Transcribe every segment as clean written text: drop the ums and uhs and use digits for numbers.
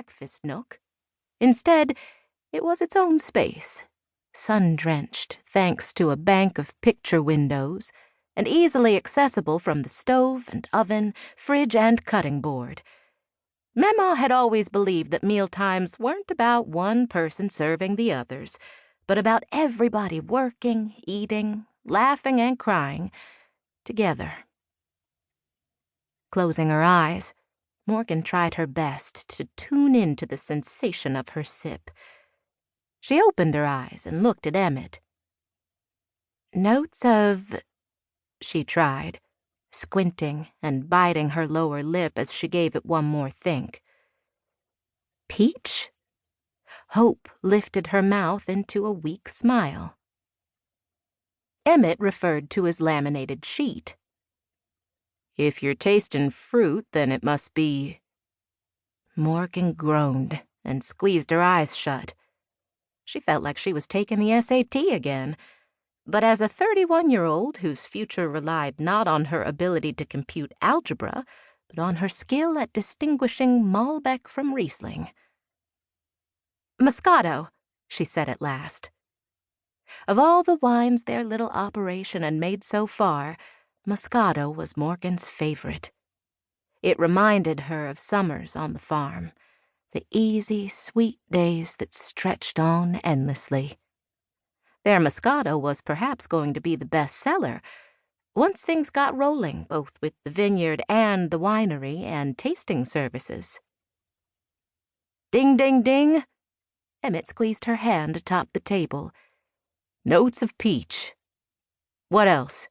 breakfast nook. Instead, it was its own space, sun-drenched thanks to a bank of picture windows, and easily accessible from the stove and oven, fridge and cutting board. Mema had always believed that mealtimes weren't about one person serving the others, but about everybody working, eating, laughing and crying together. Closing her eyes, Morgan tried her best to tune into the sensation of her sip. She opened her eyes and looked at Emmett. "Notes of—" she tried, squinting and biting her lower lip as she gave it one more think. "Peach?" Hope lifted her mouth into a weak smile. Emmett referred to his laminated sheet. "If you're tasting fruit, then it must be—" Morgan groaned and squeezed her eyes shut. She felt like she was taking the SAT again. But as a 31-year-old whose future relied not on her ability to compute algebra, but on her skill at distinguishing Malbec from Riesling. "Moscato," she said at last. Of all the wines their little operation had made so far, Moscato was Morgan's favorite. It reminded her of summers on the farm, the easy, sweet days that stretched on endlessly. Their Moscato was perhaps going to be the best seller, once things got rolling, both with the vineyard and the winery and tasting services. "Ding, ding, ding!" Emmett squeezed her hand atop the table. "Notes of peach. What else?"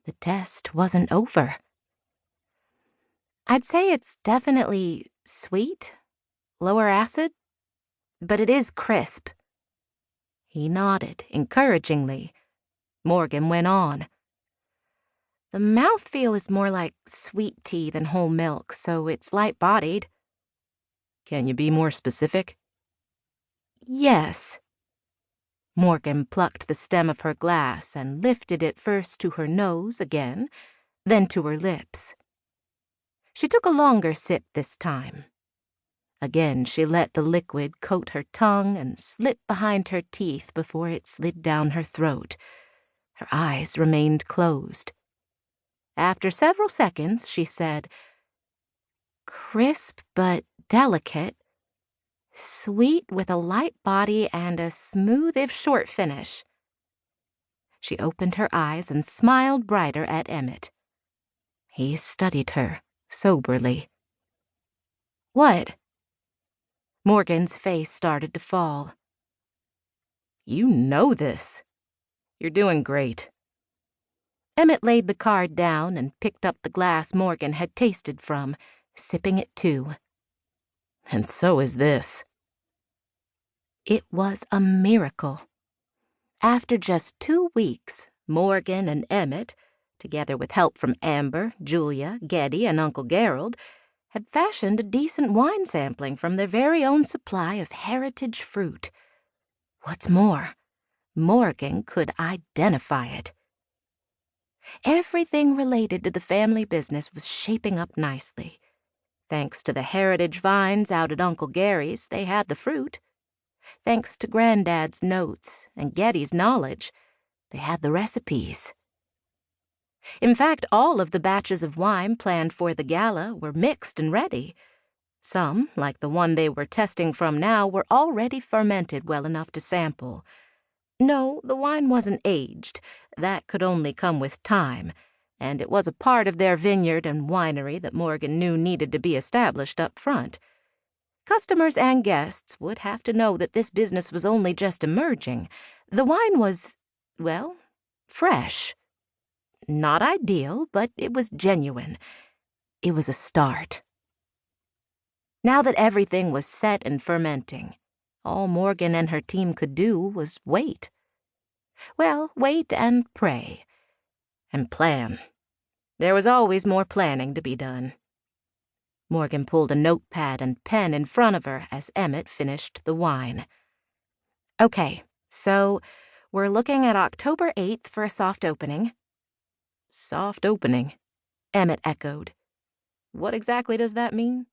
The test wasn't over. "I'd say it's definitely sweet, lower acid, but it is crisp." He nodded encouragingly. Morgan went on. "The mouthfeel is more like sweet tea than whole milk, so it's light-bodied." "Can you be more specific?" "Yes." Morgan plucked the stem of her glass and lifted it first to her nose again, then to her lips. She took a longer sip this time. Again she let the liquid coat her tongue and slip behind her teeth before it slid down her throat. Her eyes remained closed. After several seconds, she said, "Crisp but delicate. Sweet with a light body and a smooth if short finish." She opened her eyes and smiled brighter at Emmett. He studied her soberly. "What?" Morgan's face started to fall. "You know this. You're doing great." Emmett laid the card down and picked up the glass Morgan had tasted from, sipping it too. "And so is this." It was a miracle. After just 2 weeks, Morgan and Emmett, together with help from Amber, Julia, Geddy, and Uncle Gerald, had fashioned a decent wine sampling from their very own supply of heritage fruit. What's more, Morgan could identify it. Everything related to the family business was shaping up nicely. Thanks to the heritage vines out at Uncle Gary's, they had the fruit. Thanks to Granddad's notes and Geddy's knowledge, they had the recipes. In fact, all of the batches of wine planned for the gala were mixed and ready. Some, like the one they were testing from now, were already fermented well enough to sample. No, the wine wasn't aged. That could only come with time, and it was a part of their vineyard and winery that Morgan knew needed to be established up front. Customers and guests would have to know that this business was only just emerging. The wine was, well, fresh. Not ideal, but it was genuine. It was a start. Now that everything was set and fermenting, all Morgan and her team could do was wait. Well, wait and pray. And plan. There was always more planning to be done. Morgan pulled a notepad and pen in front of her as Emmett finished the wine. "Okay, so we're looking at October 8th for a soft opening." "Soft opening," Emmett echoed. "What exactly does that mean?"